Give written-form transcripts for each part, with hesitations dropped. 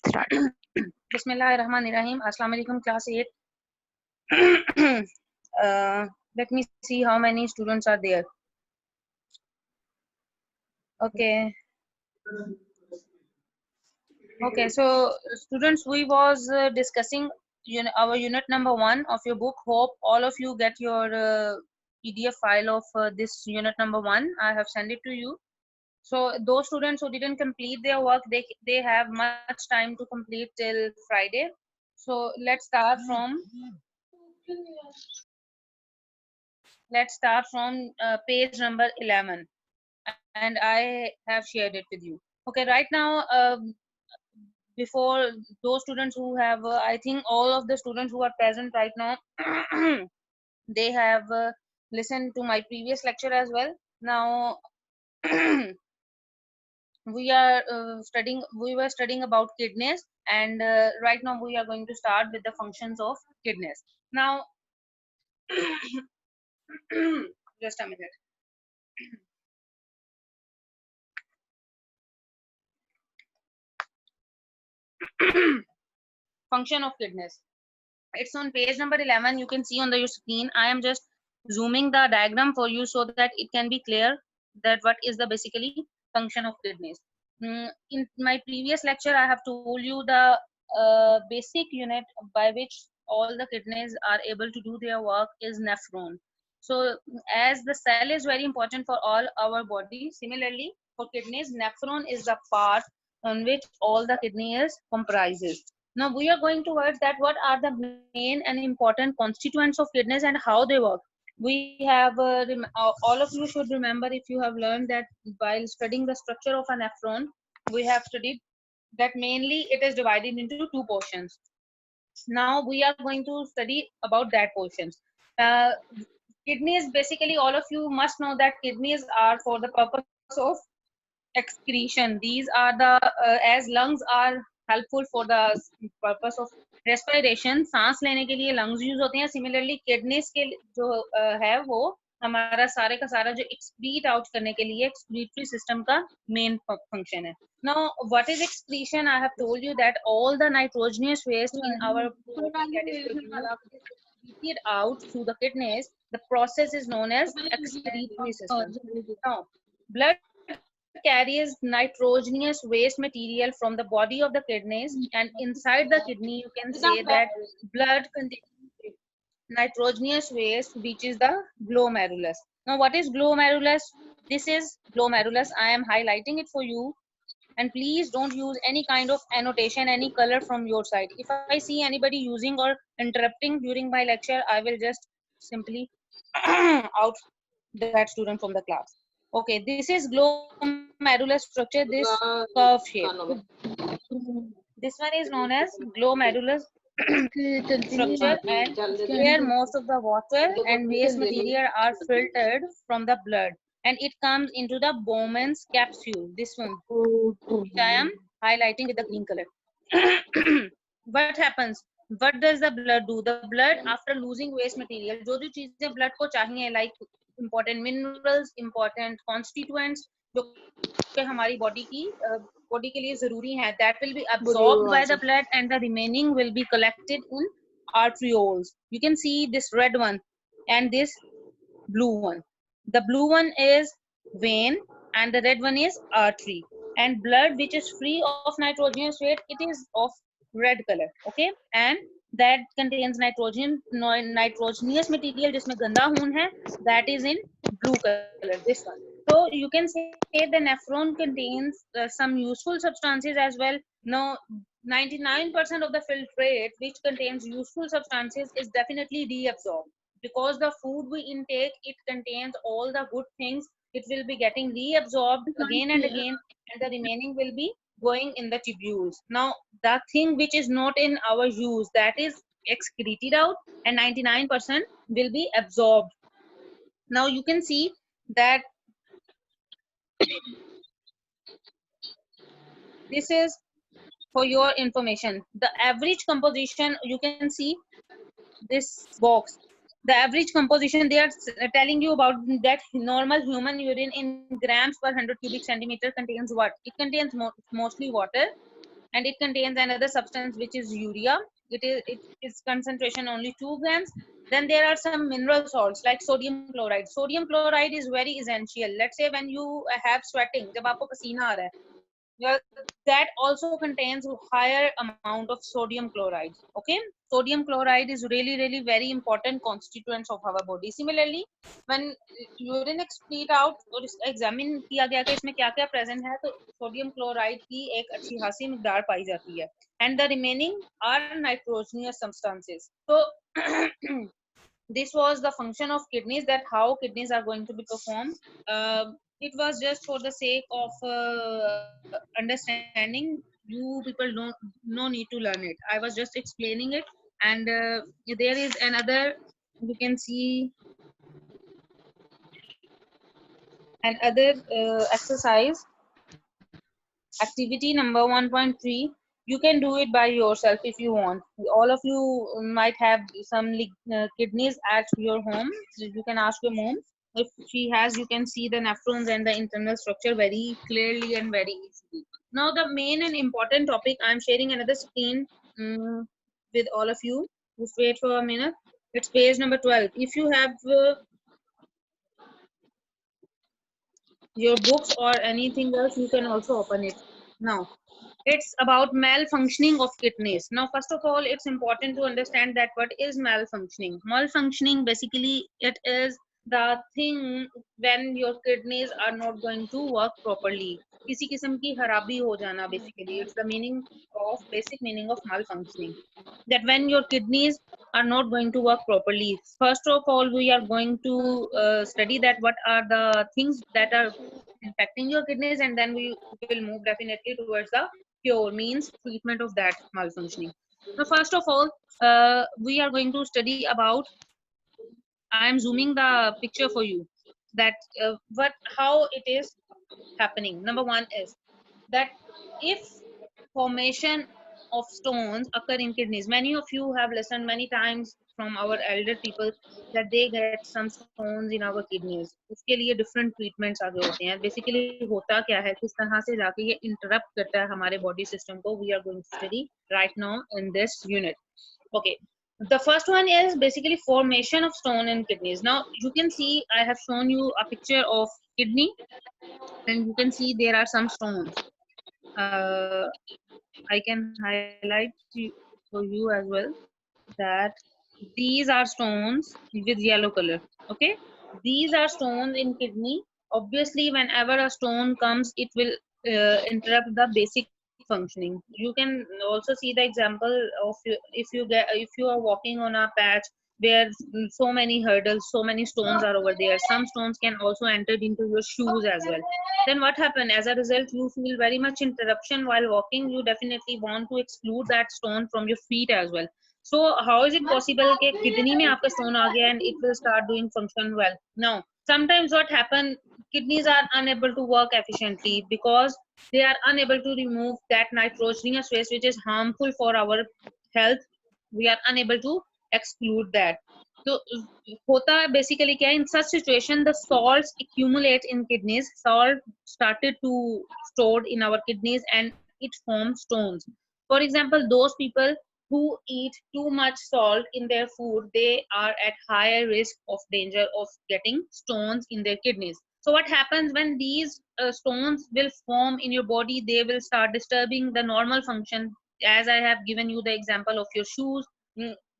Start. Bismillahirrahmanirrahim. Assalamu alaikum, class 8. Let me see how many students are there. Okay. Okay, so students, we was discussing our unit number 1 of your book. Hope all of you get your PDF file of this unit number 1. I have sent it to you. So those students who didn't complete their work, they have much time to complete till Friday. So let's start from page number 11, and I have shared it with you. Okay, right now, before those students who have, I think all of the students who are present right now, they have listened to my previous lecture as well. Now, we were studying about kidneys, and right now we are going to start with the functions of kidneys. Now, just a minute. Function of kidneys. It's on page number 11. You can see on your screen. I am just zooming the diagram for you so that it can be clear that what is the basically function of kidneys. In my previous lecture, I have told you the basic unit by which all the kidneys are able to do their work is nephron. So as the cell is very important for all our body, similarly for kidneys, nephron is the part on which all the kidneys comprises. Now we are going towards that what are the main and important constituents of kidneys and how they work. We have all of you should remember, if you have learned that while studying the structure of a nephron, we have studied that mainly it is divided into two portions. Now we are going to study about that portions. Kidneys, basically all of you must know that kidneys are for the purpose of excretion. These are the as lungs are helpful for the purpose of respiration, सांस लेने के लिए lungs use होते हैं. Similarly kidneys के जो है वो हमारा सारे का सारा जो excrete out करने के लिए excretory system का main function है. Now what is excretion? I have told you that all the nitrogenous waste in our body that is excreted out through the kidneys, the process is known as excretory system. Now blood carries nitrogenous waste material from the body of the kidneys, and inside the kidney you can say that blood contains nitrogenous waste which is the glomerulus. Now what is glomerulus? This is glomerulus. I am highlighting it for you, and please don't use any kind of annotation, any color from your side. If I see anybody using or interrupting during my lecture, I will just simply out that student from the class. Okay, this is glomerulus structure, this curve shape. This one is known as glomerulus structure, and where most of the water and waste material are filtered from the blood, and it comes into the Bowman's capsule, this one, which I am highlighting with the green color. What happens? What does the blood do? The blood, after losing waste material, जो जो चीजें blood को चाहिए, like important minerals, important constituents, जो कि हमारी body के लिए जरूरी है, that will be absorbed by the blood, and the remaining will be collected in arterioles. You can see this red one and this blue one. The blue one is vein and the red one is artery. And blood which is free of nitrogenous waste, it is of red color. Okay, and that contains nitrogenous material जिसमें गंदा खून है, that is in blue color, this one. So you can say the nephron contains some useful substances as well. Now 99% of the filtrate which contains useful substances is definitely reabsorbed, because the food we intake, it contains all the good things. It will be getting reabsorbed again and again, and the remaining will be going in the tubules. Now the thing which is not in our use, that is excreted out, and 99% will be absorbed. Now you can see that this is for your information. The average composition, you can see this box, the average composition, they are telling you about that normal human urine in grams per 100 cubic centimeter contains what? It contains mostly water, and it contains another substance which is urea. Its concentration only 2 grams. Then there are some mineral salts like sodium chloride. Sodium chloride is very essential. Let's say when you have sweating, जब आपको पसीना आ रहा है, yeah, that also contains higher amount of sodium chloride. Okay, sodium chloride is really very important constituents of our body. Similarly, when urine excrete out और examine किया गया कि इसमें क्या क्या present है, तो sodium chloride की एक अच्छी खासी मिकदार पाई जाती है, and the remaining are nitrogenous substances. So this was the function of kidneys, that how kidneys are going to be performed. It was just for the sake of understanding. You people don't no need to learn it. I was just explaining it. And there is another, you can see another exercise, activity number 1.3. You can do it by yourself if you want. All of you might have some kidneys at your home. You can ask your mom. If she has, you can see the nephrons and the internal structure very clearly and very easily. Now the main and important topic, I'm sharing another screen with all of you. Just wait for a minute. It's page number 12. If you have your books or anything else, you can also open it now. It's about malfunctioning of kidneys. Now, first of all, it's important to understand that what is malfunctioning. Malfunctioning, basically, it is the thing when your kidneys are not going to work properly. किसी किस्म की खराबी हो जाना, basically. It's the meaning of, basic meaning of malfunctioning. That when your kidneys are not going to work properly. First of all, we are going to study that what are the things that are impacting your kidneys, and then we will move definitely towards the cure, means treatment of that malfunctioning. Now, first of all, we are going to study about, I am zooming the picture for you, that how it is happening. Number one is that if formation of stones occur in kidneys, many of you have listened many times from our elder people that they get some stones in our kidneys. उसके लिए different treatments आगे होते हैं. Basically होता क्या है, किस तरह से जाके ये interrupt करता है हमारे body system को, we are going to study right now in this unit. Okay, the first one is basically formation of stone in kidneys. Now you can see I have shown you a picture of kidney, and you can see there are some stones. I can highlight for you as well that these are stones with yellow color. Okay, these are stones in kidney. Obviously, whenever a stone comes, it will interrupt the basic functioning. You can also see the example of if you are walking on a patch where so many hurdles, so many stones are over there. Some stones can also enter into your shoes as well. Then what happened? As a result, you feel very much interruption while walking. You definitely want to exclude that stone from your feet as well. So how is it possible कि kidney में आपका stone आ गया and it will start doing function well? No. Sometimes what happen, kidneys are unable to work efficiently because they are unable to remove that nitrogenous waste which is harmful for our health. We are unable to exclude that. So होता basically क्या, in such situation the salts accumulate in kidneys. Salt started to stored in our kidneys and it forms stones. For example, those people who eat too much salt in their food, they are at higher risk of danger of getting stones in their kidneys. So what happens when these stones will form in your body, they will start disturbing the normal function, as I have given you the example of your shoes.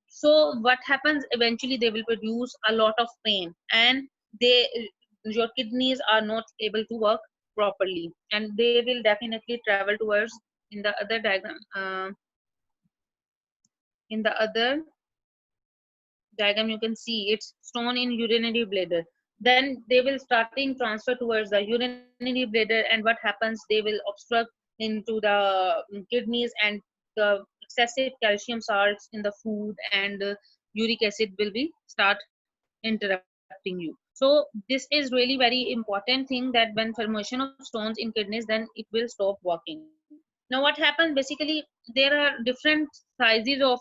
So what happens, eventually they will produce a lot of pain, and they your kidneys are not able to work properly, and they will definitely travel towards, in the other diagram, in the other diagram you can see it's stone in urinary bladder. Then they will starting transfer towards the urinary bladder, and what happens, they will obstruct into the kidneys, and the excessive calcium salts in the food and uric acid will be start interrupting you. So this is really very important thing, that when formation of stones in kidneys, then it will stop working. Now what happens, basically there are different sizes of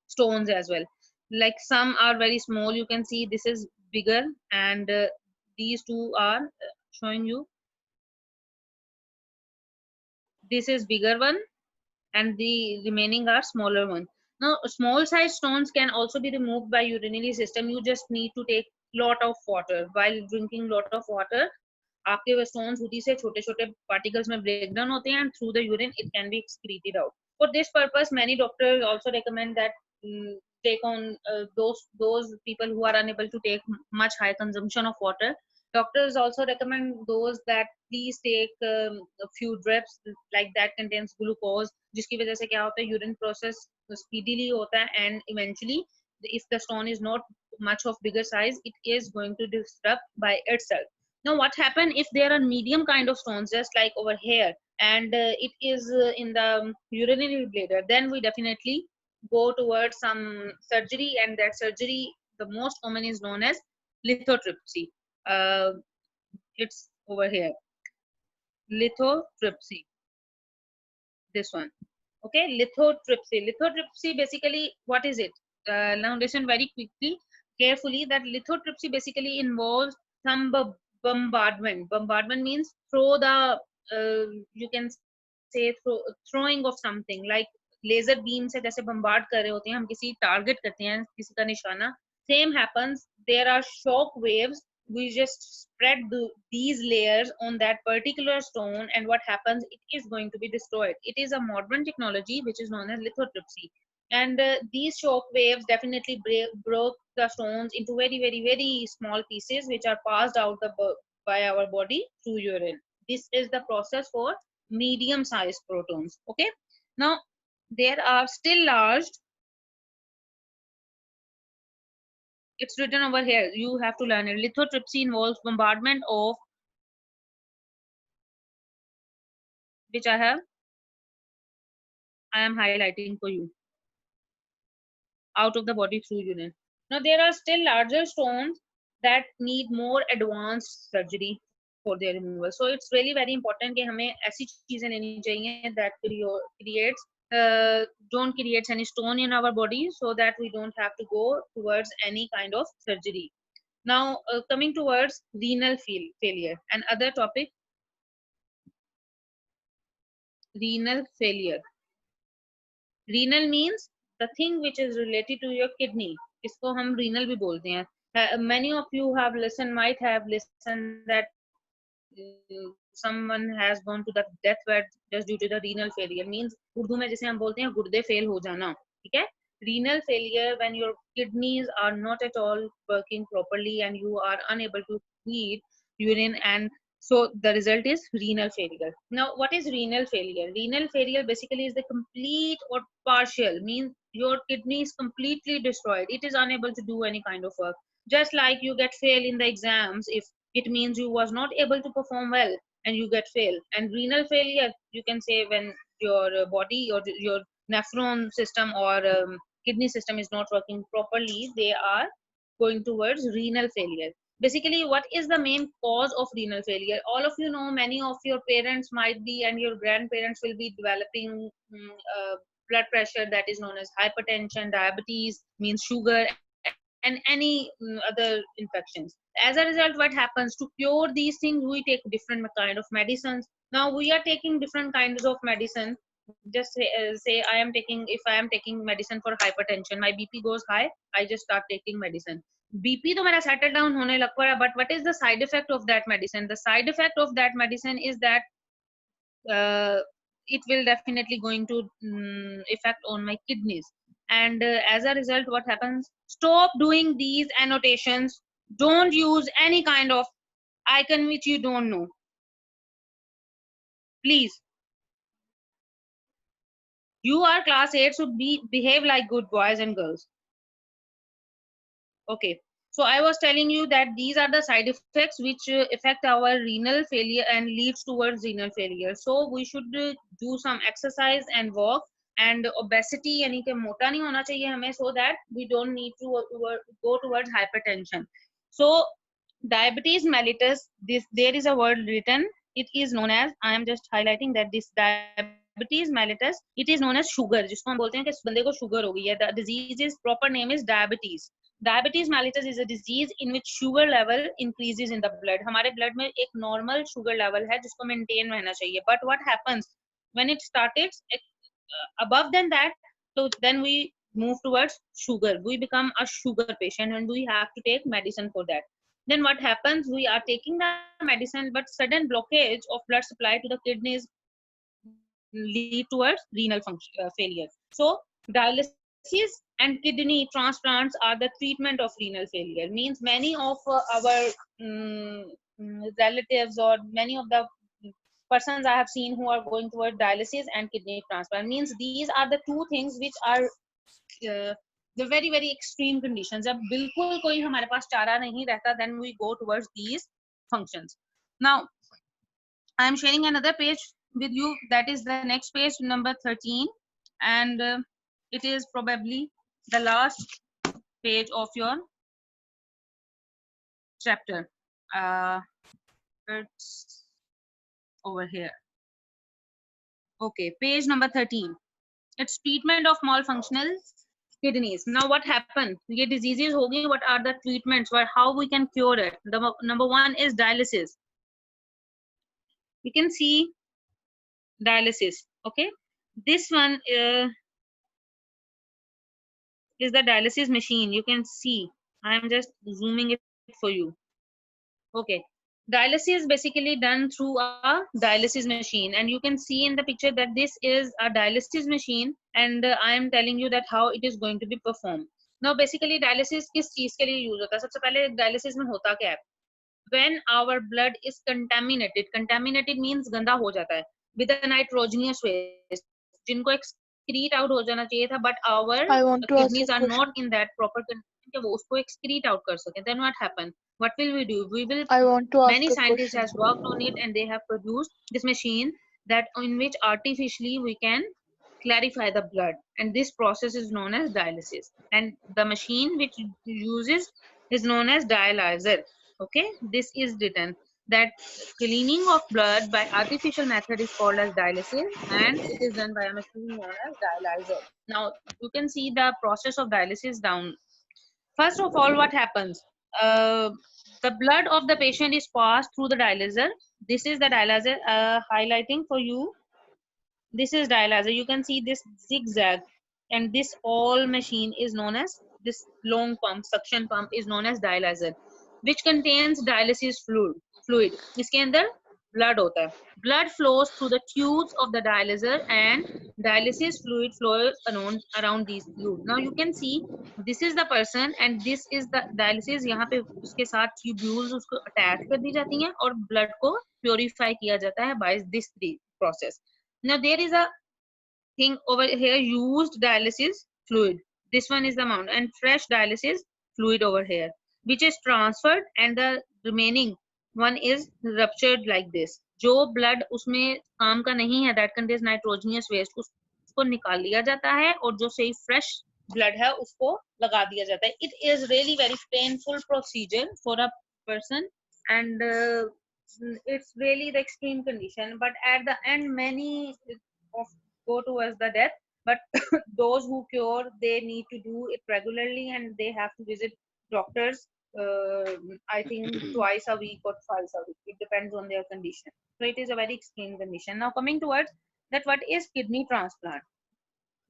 stones as well. Like some are very small, you can see this is bigger, and these two are showing you This is bigger one, and the remaining are smaller one. Now, small size stones can also be removed by urinary system. You just need to take lot of water. While drinking lot of water, आपके वो stones होती से छोटे छोटे particles में break down होते हैं, and through the urine it can be excreted out. For this purpose, many doctors also recommend that take on those people who are unable to take much high consumption of water. Doctors also recommend those that please take a few drips like that contains glucose, जिसकी वजह से क्या होता है, urine process speedily होता है, and eventually if the stone is not much of bigger size, it is going to disrupt by itself. Now what happen if there are medium kind of stones just like over here, and it is in the urinary bladder, then we definitely go towards some surgery, and that surgery, the most common, is known as lithotripsy. uh, it's over here, lithotripsy, this one. Okay, lithotripsy basically, what is it? Now listen very quickly, carefully, that lithotripsy basically involves some bombardment means throw the you can say throwing of something, like laser beam से जैसे bombard कर रहे होते हैं, हम किसी target करते हैं किसी का निशाना, same happens, there are shock waves, we just spread these layers on that particular stone, and what happens, it is going to be destroyed. It is a modern technology which is known as lithotripsy, and these shock waves definitely broke the stones into very very very small pieces which are passed out by our body through urine. This is the process for medium sized protons. Okay, now there are still large, it's written over here, you have to learn it. Lithotripsy involves bombardment of, which I am highlighting for you, out of the body through urine. Now there are still larger stones that need more advanced surgery for their removal. So it's really very important कि हमें ऐसी चीजें लेनी चाहिए that creates don't create any stone in our body, so that we don't have to go towards any kind of surgery. Now coming towards renal failure, and other topic, renal failure. Renal means the thing which is related to your kidney. इसको हम renal भी बोलते हैं. Many of you have listened, might have listened that someone has gone to the deathbed just due to the renal failure. Means Urdu में जैसे हम बोलते हैं गुर्दे फेल हो जाना, ठीक है? Renal failure, when your kidneys are not at all working properly and you are unable to feed urine, and so the result is renal failure. Now what is renal failure? Renal failure basically is the complete or partial, means your kidney is completely destroyed, it is unable to do any kind of work. Just like you get fail in the exams, if it means you was not able to perform well and you get fail. And renal failure, you can say when your body or your nephron system or kidney system is not working properly, they are going towards renal failure. Basically what is the main cause of renal failure? All of you know, many of your parents might be and your grandparents will be developing blood pressure, that is known as hypertension, diabetes means sugar, and any other infections. As a result, what happens, to cure these things, we take different kind of medicines. Now we are taking different kinds of medicine. Just say I am taking, if I am taking medicine for hypertension, my BP goes high, I just start taking medicine. BP तो मेरा settle down होने लग पड़ा, but what is the side effect of that medicine? The side effect of that medicine is that it will definitely going to effect on my kidneys, and as a result what happens, stop doing these annotations, don't use any kind of icon which you don't know, please. You are class 8, so behave like good boys and girls. Okay, so I was telling you that these are the side effects which affect our renal failure and leads towards renal failure. So we should do some exercise and walk, and obesity यानी कि मोटा नहीं होना चाहिए हमें, so that we don't need to go towards hypertension. So diabetes mellitus, this there is a word written, it is known as, I am just highlighting that this diabetes mellitus, it is known as sugar, जिसको हम बोलते हैं कि इस बंदे को sugar हो गई है. The disease is proper name is diabetes. Diabetes mellitus is a disease in which sugar level increases in the blood. हमारे blood में एक normal sugar level है जिसको maintain रहना चाहिए. But what happens, When it started above than that, so then we move towards sugar. We become a sugar patient and we have to take medicine for that. Then what happens? We are taking the medicine, but sudden blockage of blood supply to the kidneys lead towards renal function failure. So dialysis and kidney transplants are the treatment of renal failure. Means many of our relatives or many of the persons I have seen who are going towards dialysis and kidney transplant. Means these are the two things which are the very very extreme conditions. जब बिल्कुल कोई हमारे पास चारा नहीं रहता, then we go towards these functions. Now I am sharing another page with you, that is the next page number 13, and it is probably the last page of your chapter. It's over here. Okay, page number 13. It's treatment of malfunctional kidneys. Now what happened? ये diseases होगी, what are the treatments, or how we can cure it? The number one is dialysis. You can see dialysis. Okay, this one is the dialysis machine. You can see, I am just zooming it for you. Okay, dialysis is basically done through a dialysis machine, and you can see in the picture that this is a dialysis machine, and I am telling you that how it is going to be performed. Now basically dialysis किस चीज के लिए use होता है? सबसे पहले dialysis में होता क्या है? When our blood is contaminated means गंदा हो जाता है with a nitrogenous waste, जिनको excrete out हो जाना चाहिए था, but our I want to ask kidneys a are not question. in that proper condition कि वो उसको excrete out कर सके. Then what happen? What will we do? We will, I want to ask many a scientists question. has worked on it and they have produced this machine that in which artificially we can clarify the blood, and this process is known as dialysis, and the machine which uses is known as dialyzer. Okay, this is written that cleaning of blood by artificial method is called as dialysis, and it is done by a machine known as dialyzer. Now you can see the process of dialysis down. First of all, what happens? Uh, the blood of the patient is passed through the dialyzer. This is the dialyzer highlighting for you. This is dialyzer. You can see this zigzag, and this all machine is known as, this long pump, suction pump is known as dialyzer, which contains dialysis fluid. इसके अंदर blood होता है. Blood flows through the tubes of the dialyzer and dialysis fluid flows around these tubes. Now you can see this is the person and this is the dialysis. यहाँ पे उसके साथ tubules उसको attach कर दी जाती हैं और blood को purify किया जाता है by this process. Now there is a thing over here, used dialysis fluid. This one is the amount, and fresh dialysis fluid over here, which is transferred, and the remaining one is ruptured like this. जो blood उसमें काम का नहीं है, that contains nitrogenous waste, उसको निकाल लिया जाता है और जो सही fresh blood है उसको लगा दिया जाता है. It is really very painful procedure for a person, and it's really the extreme condition, but at the end many of go towards the death, but those who cure, they need to do it regularly and they have to visit doctors, I think twice a week or twice a week. It depends on their condition. So it is a very extreme condition. Now coming towards that, what is kidney transplant?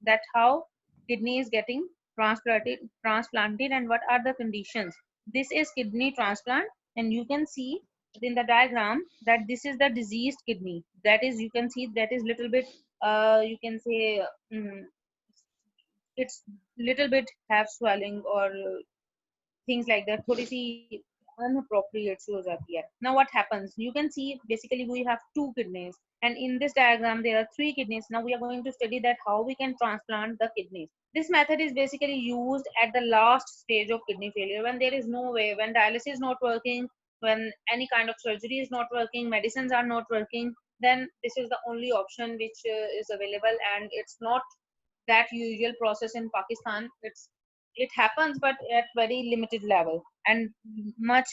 That how kidney is getting transplanted and what are the conditions? This is kidney transplant, and you can see in the diagram that this is the diseased kidney. That is, you can see that is little bit you can say it's little bit have swelling or things like that. थोड़ी सी inappropriate सी हो जाती है. Now what happens? You can see basically we have two kidneys, and in this diagram there are three kidneys. Now we are going to study that how we can transplant the kidneys. This method is basically used at the last stage of kidney failure, when there is no way, when dialysis is not working, when any kind of surgery is not working, medicines are not working, then this is the only option which is available, and it's not that usual process in Pakistan. It happens, but at very limited level and not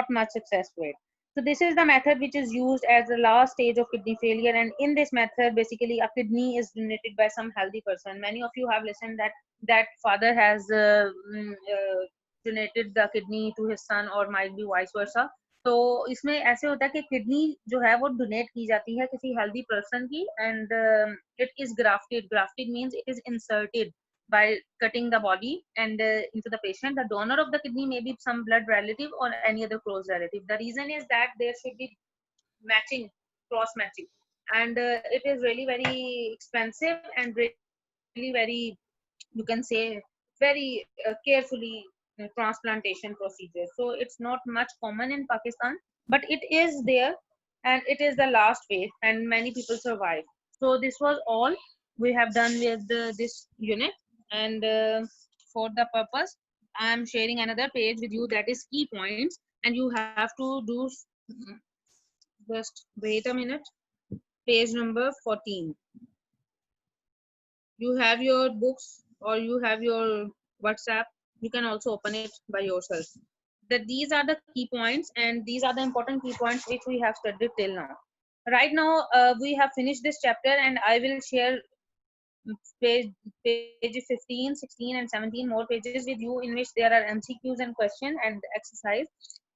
much success rate. So this is the method which is used as the last stage of kidney failure, and in this method, basically a kidney is donated by some healthy person. Many of you have listened that father has donated the kidney to his son, or might be vice versa. तो इसमें ऐसे होता है कि kidney जो है वो donate की जाती है किसी हेल्दी पर्सन की, and it is grafted. Grafted means it is inserted by cutting the body and into the patient. The donor of the kidney may be some blood relative or any other close relative. The reason is that there should be matching, cross matching, and it is really very expensive and really very, you can say, very carefully transplantation procedure. So it's not much common in Pakistan, but it is there, and it is the last way, and many people survive. So this was all we have done with this unit, and for the purpose I am sharing another page with you, that is key points, and you have to do, just wait a minute, page number 14. You have your books or you have your WhatsApp, you can also open it by yourself. That these are the key points, and these are the important key points which we have studied till now. Right now we have finished this chapter, and I will share pages 15, 16 and 17 more pages with you, in which there are MCQs and question and exercise.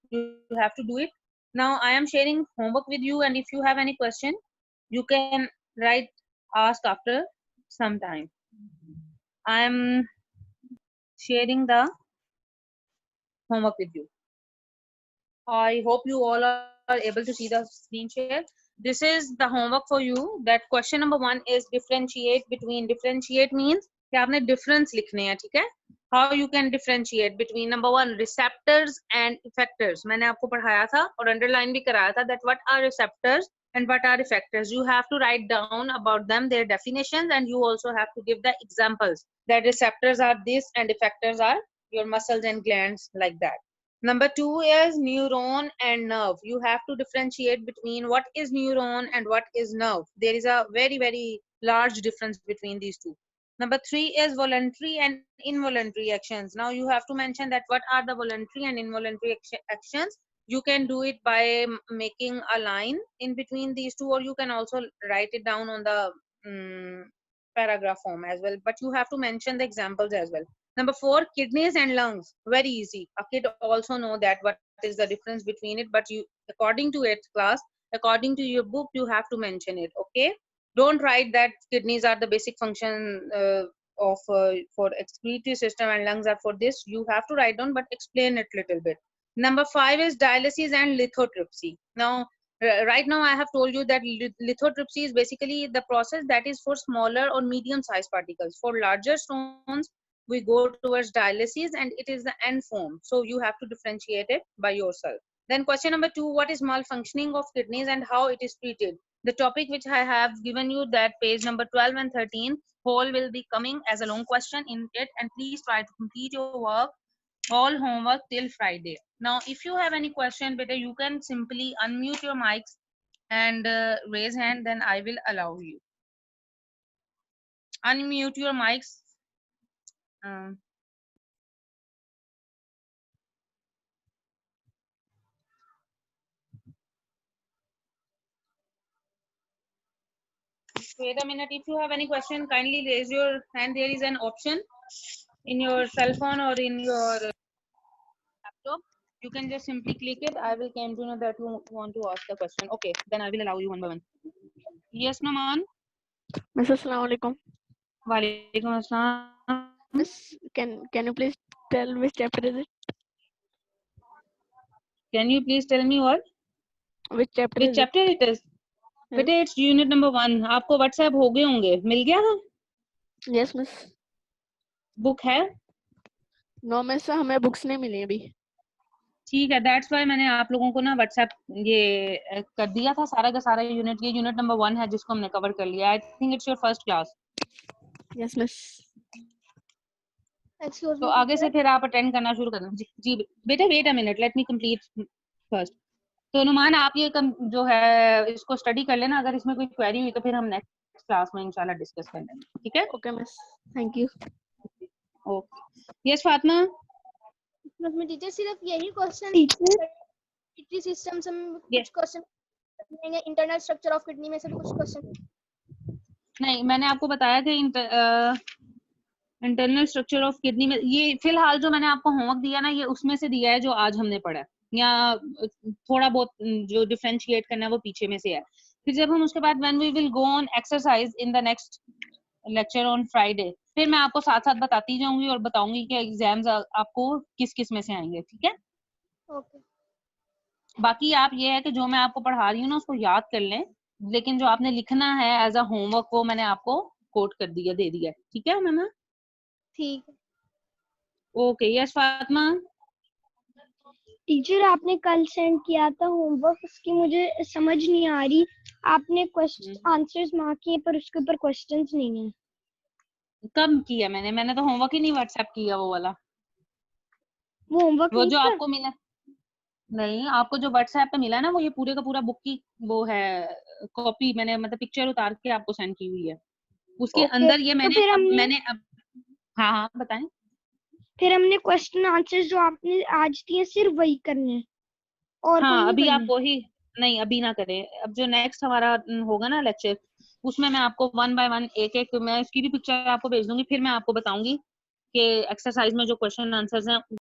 You have to do it. Now I am sharing homework with you, and if you have any question, you can write, ask after some time. I am sharing the homework with you. I hope you all are able to see the screen share. This is the homework for you. That question number 1 is differentiate between. Differentiate means कि आपने difference लिखने हैं, ठीक है? How you can differentiate between number 1 receptors and effectors. मैंने आपको पढ़ाया था और underline भी कराया था that what are receptors and what are effectors. You have to write down about them, their definitions, and you also have to give the examples. That receptors are this and effectors are your muscles and glands, like that. Number 2 is neuron and nerve. You have to differentiate between what is neuron and what is nerve. There is a very, very large difference between these two. Number 3 is voluntary and involuntary actions. Now you have to mention that what are the voluntary and involuntary actions. You can do it by making a line in between these two, or you can also write it down on the paragraph form as well. But you have to mention the examples as well. Number 4, kidneys and lungs. Very easy. A kid also know that what is the difference between it, but you, according to it, class, according to your book, you have to mention it. Okay. Don't write that kidneys are the basic function for excretory system and lungs are for this. You have to write down, but explain it little bit. Number 5 is dialysis and lithotripsy. Now, right now I have told you that lithotripsy is basically the process that is for smaller or medium sized particles. For larger stones, we go towards dialysis, and it is the end form. So you have to differentiate it by yourself. Then question number 2, what is malfunctioning of kidneys and how it is treated? The topic which I have given you, that page number 12 and 13, whole will be coming as a long question in it, and please try to complete your work, all homework till Friday. Now, if you have any question, better you can simply unmute your mics and raise hand, then I will allow you. Unmute your mics. Wait a minute. If you have any question, kindly raise your hand. There is an option in your cell phone or in your laptop. You can just simply click it. I will come to know that you want to ask the question. Okay, then I will allow you one by one. Yes, Naman. Miss, assalamu alaikum. Walaikum assalam. Miss, can you please tell which chapter is it? Can you please tell me what? Which chapter Which is chapter it is? बेटे its unit number 1. आपको WhatsApp हो गए होंगे, मिल गया था? Yes miss. Book है? No miss, हमें books नहीं मिली अभी. ठीक है, दैट्स व्हाई मैंने आप लोगों को ना व्हाट्सएप ये कर दिया था सारा का सारा यूनिट. ये यूनिट नंबर 1 है जिसको हमने कवर कर लिया. I think it's your first class. Yes miss. तो आगे से फिर आप अटेंड करना शुरू करना. जी बेटा, wait a minute, let me complete first. तो नुमान, आप ये जो है इसको स्टडी कर लेना. अगर इसमें कोई क्वेरी हुई तो फिर हम नेक्स्ट क्लास में इंशाल्लाह डिस्कस कर लेंगे. ठीक है? Okay miss, thank you. Okay. Yes Fatima. में टीचर सिर्फ यही क्वेश्चन किडनी सिस्टम से कुछ क्वेश्चन लेंगे, इंटरनल स्ट्रक्चर ऑफ किडनी में से कुछ क्वेश्चन नहीं, मैंने आपको बताया कि इंटरनल स्ट्रक्चर ऑफ किडनी में ये फिलहाल जो मैंने आपको होमवर्क दिया ना, ये उसमें से दिया है जो आज हमने पढ़ा है. या थोड़ा बहुत जो डिफरेंशिएट करना है वो पीछे में से है। फिर जब हम उसके बाद when we will go on exercise in the next lecture on Friday, फिर मैं आपको साथ साथ बताती जाऊंगी और बताऊंगी कि एग्जाम्स आपको किस किस में से आएंगे, ठीक है। ओके बाकी आप ये है कि जो मैं आपको पढ़ा रही हूँ ना उसको याद कर लें, लेकिन जो आपने लिखना है एज अ होमवर्क वो मैंने आपको कोट कर दिया, दे दिया, ठीक है मैम। ठीक है। Okay yes Fatima. टीचर आपने कल सेंड किया था होमवर्क, उसकी मुझे समझ नहीं आ रही। आपने क्वेश्चन आंसर्स मार्क किए पर उसके ऊपर क्वेश्चंस नहीं है। कब किया मैंने तो होमवर्क ही नहीं व्हाट्सएप किया वो वाला। वो होमवर्क वो नहीं जो था? आपको मिला, नहीं आपको जो व्हाट्सएप पे मिला ना वो ये पूरे का पूरा बुक की वो है कॉपी, मैंने मतलब पिक्चर उतार के आपको सेंड की हुई है। उसके ओके, अंदर ये तो फिर मैंने अब हाँ हाँ बताएं। फिर हमने क्वेश्चन आंसर्स जो आपने आज दिए सिर्फ वही करने हैं और कोई हाँ नहीं अभी आप करना? वही नहीं, अभी ना करें। अब जो नेक्स्ट हमारा होगा ना लेक्चर, उसमें मैं आपको 1 बाय 1 एक एक मैं इसकी भी पिक्चर आपको भेज दूंगी, फिर मैं आपको बताऊंगी कि एक्सरसाइज में जो क्वेश्चन आंसर्स हैं